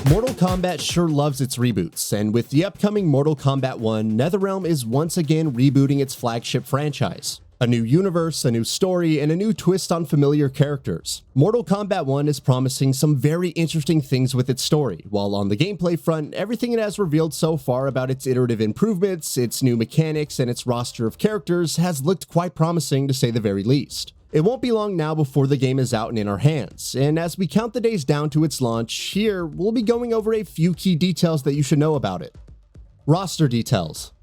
Mortal Kombat sure loves its reboots, and with the upcoming Mortal Kombat 1, NetherRealm is once again rebooting its flagship franchise. A new universe, a new story, and a new twist on familiar characters. Mortal Kombat 1 is promising some very interesting things with its story, while on the gameplay front, everything it has revealed so far about its iterative improvements, its new mechanics, and its roster of characters has looked quite promising to say the very least. It won't be long now before the game is out and in our hands, and as we count the days down to its launch, here we'll be going over a few key details that you should know about it. Roster details.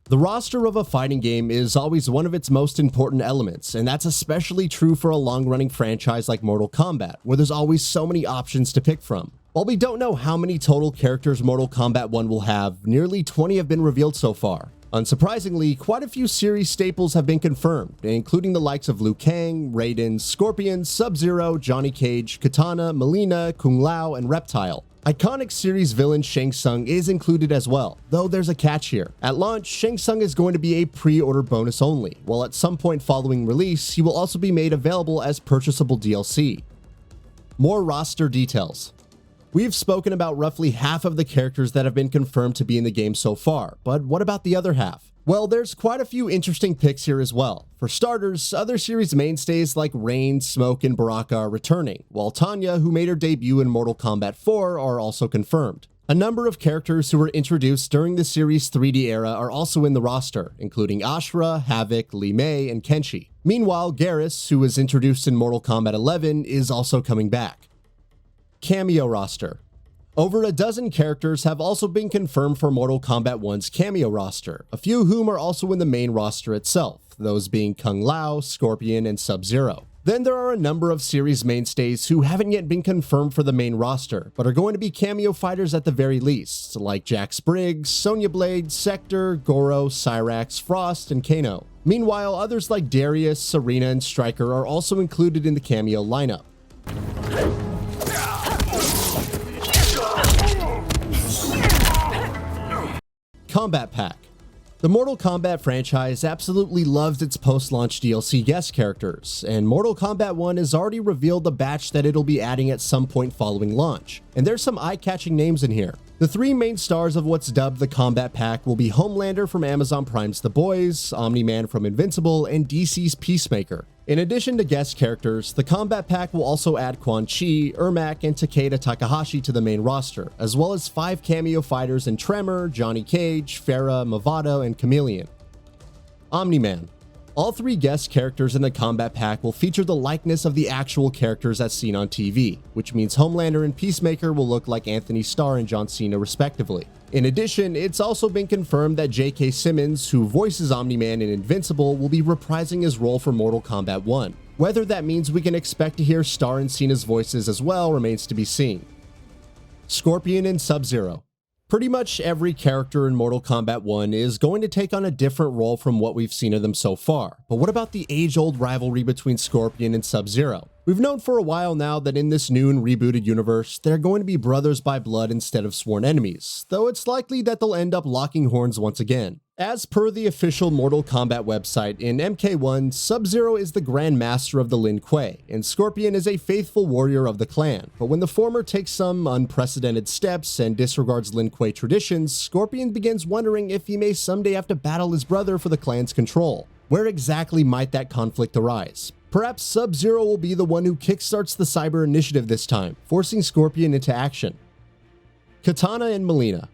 The roster of a fighting game is always one of its most important elements, and that's especially true for a long-running franchise like Mortal Kombat, where there's always so many options to pick from. While we don't know how many total characters Mortal Kombat 1 will have, nearly 20 have been revealed so far. Unsurprisingly, quite a few series staples have been confirmed, including the likes of Liu Kang, Raiden, Scorpion, Sub-Zero, Johnny Cage, Kitana, Mileena, Kung Lao, and Reptile. Iconic series villain Shang Tsung is included as well, though there's a catch here. At launch, Shang Tsung is going to be a pre-order bonus only, while at some point following release, he will also be made available as purchasable DLC. More roster details. We've spoken about roughly half of the characters that have been confirmed to be in the game so far, but what about the other half? Well, there's quite a few interesting picks here as well. For starters, other series mainstays like Rain, Smoke, and Baraka are returning, while Tanya, who made her debut in Mortal Kombat 4, are also confirmed. A number of characters who were introduced during the series' 3D era are also in the roster, including Ashura, Havoc, Li Mei, and Kenshi. Meanwhile, Garrus, who was introduced in Mortal Kombat 11, is also coming back. KAMEO roster. Over a dozen characters have also been confirmed for Mortal Kombat 1's KAMEO roster, a few whom are also in the main roster itself, those being Kung Lao, Scorpion, and Sub-Zero. Then there are a number of series mainstays who haven't yet been confirmed for the main roster, but are going to be cameo fighters at the very least, like Jax Briggs, Sonya Blade, Sector, Goro, Cyrax, Frost, and Kano. Meanwhile, others like Darius, Serena, and Stryker are also included in the KAMEO lineup. Combat Pack. The Mortal Kombat franchise absolutely loves its post-launch DLC guest characters, and Mortal Kombat 1 has already revealed the batch that it'll be adding at some point following launch, and there's some eye-catching names in here. The three main stars of what's dubbed the Combat Pack will be Homelander from Amazon Prime's The Boys, Omni-Man from Invincible, and DC's Peacemaker. In addition to guest characters, the Combat Pack will also add Quan Chi, Ermac, and Takeda Takahashi to the main roster, as well as 5 cameo fighters in Tremor, Johnny Cage, Farah, Movado, and Chameleon. Omni-Man. All 3 guest characters in the Combat Pack will feature the likeness of the actual characters as seen on TV, which means Homelander and Peacemaker will look like Anthony Starr and John Cena respectively. In addition, it's also been confirmed that J.K. Simmons, who voices Omni-Man in Invincible, will be reprising his role for Mortal Kombat 1. Whether that means we can expect to hear Starr and Cena's voices as well remains to be seen. Scorpion and Sub-Zero. Pretty much every character in Mortal Kombat 1 is going to take on a different role from what we've seen of them so far. But what about the age-old rivalry between Scorpion and Sub-Zero? We've known for a while now that in this new and rebooted universe, they're going to be brothers by blood instead of sworn enemies, though it's likely that they'll end up locking horns once again. As per the official Mortal Kombat website, in MK1, Sub-Zero is the Grand Master of the Lin Kuei, and Scorpion is a faithful warrior of the clan. But when the former takes some unprecedented steps and disregards Lin Kuei traditions, Scorpion begins wondering if he may someday have to battle his brother for the clan's control. Where exactly might that conflict arise? Perhaps Sub-Zero will be the one who kickstarts the cyber initiative this time, forcing Scorpion into action. Kitana and MILEENA.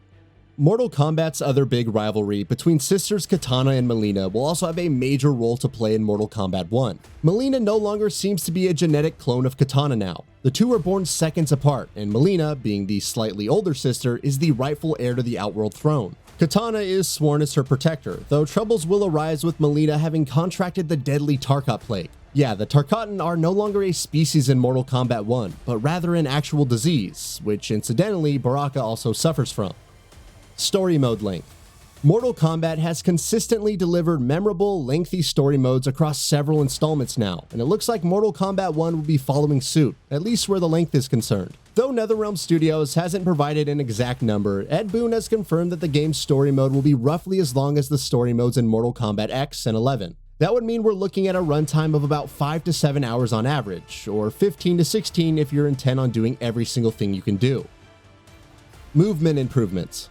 Mortal Kombat's other big rivalry between sisters Kitana and MILEENA will also have a major role to play in Mortal Kombat 1. MILEENA no longer seems to be a genetic clone of Kitana now. The two are born seconds apart, and MILEENA, being the slightly older sister, is the rightful heir to the Outworld throne. Kitana is sworn as her protector, though troubles will arise with MILEENA having contracted the deadly Tarkat plague. Yeah, the Tarkatan are no longer a species in Mortal Kombat 1, but rather an actual disease, which incidentally Baraka also suffers from. Story mode length. Mortal Kombat has consistently delivered memorable, lengthy story modes across several installments now, and it looks like Mortal Kombat 1 will be following suit, at least where the length is concerned. Though NetherRealm Studios hasn't provided an exact number, Ed Boon has confirmed that the game's story mode will be roughly as long as the story modes in Mortal Kombat X and 11. That would mean we're looking at a runtime of about 5 to 7 hours on average, or 15 to 16 if you're intent on doing every single thing you can do. Movement improvements.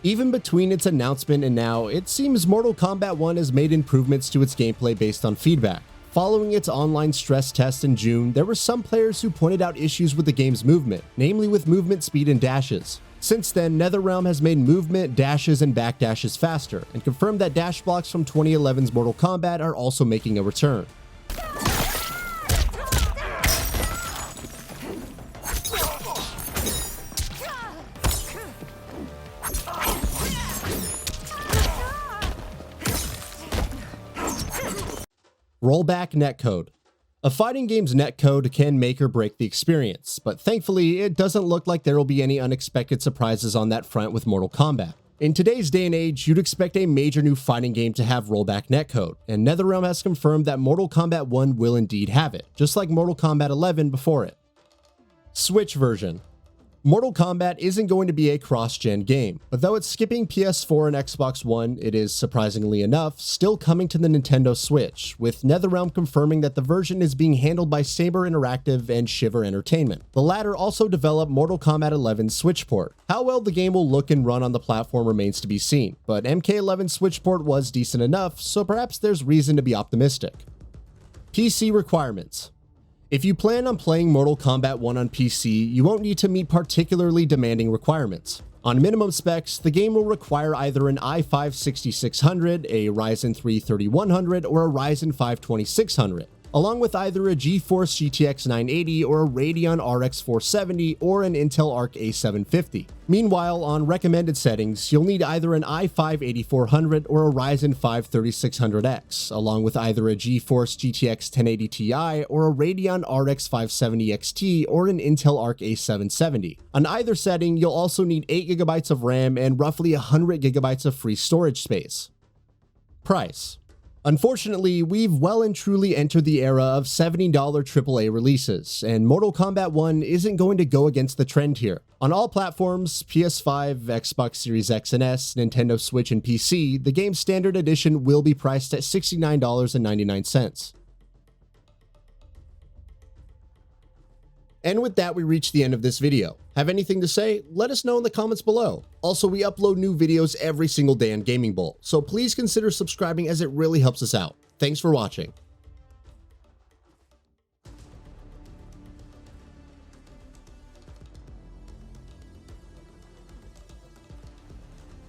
Even between its announcement and now, it seems Mortal Kombat 1 has made improvements to its gameplay based on feedback. Following its online stress test in June, there were some players who pointed out issues with the game's movement, namely with movement speed and dashes. Since then, NetherRealm has made movement, dashes, and backdashes faster, and confirmed that dash blocks from 2011's Mortal Kombat are also making a return. Rollback netcode. A fighting game's netcode can make or break the experience, but thankfully it doesn't look like there will be any unexpected surprises on that front with Mortal Kombat. In today's day and age, you'd expect a major new fighting game to have rollback netcode, and NetherRealm has confirmed that Mortal Kombat 1 will indeed have it, just like Mortal Kombat 11 before it. Switch version. Mortal Kombat isn't going to be a cross-gen game, but though it's skipping PS4 and Xbox One, it is, surprisingly enough, still coming to the Nintendo Switch, with NetherRealm confirming that the version is being handled by Saber Interactive and Shiver Entertainment. The latter also developed Mortal Kombat 11's Switch port. How well the game will look and run on the platform remains to be seen, but MK11's Switch port was decent enough, so perhaps there's reason to be optimistic. PC requirements. If you plan on playing Mortal Kombat 1 on PC, you won't need to meet particularly demanding requirements. On minimum specs, the game will require either an i5 6600, a Ryzen 3 3100, or a Ryzen 5 2600, along with either a GeForce GTX 980 or a Radeon RX 470 or an Intel Arc A750. Meanwhile, on recommended settings, you'll need either an i5 8400 or a Ryzen 5 3600X, along with either a GeForce GTX 1080 Ti or a Radeon RX 570 XT or an Intel Arc A770. On either setting, you'll also need 8GB of RAM and roughly 100GB of free storage space. Price. Unfortunately, we've well and truly entered the era of $70 AAA releases, and Mortal Kombat 1 isn't going to go against the trend here. On all platforms, PS5, Xbox Series X and S, Nintendo Switch, and PC, the game's standard edition will be priced at $69.99. And with that, we reach the end of this video. Have anything to say? Let us know in the comments below. Also, we upload new videos every single day on Gaming Bolt, so please consider subscribing as it really helps us out. Thanks for watching.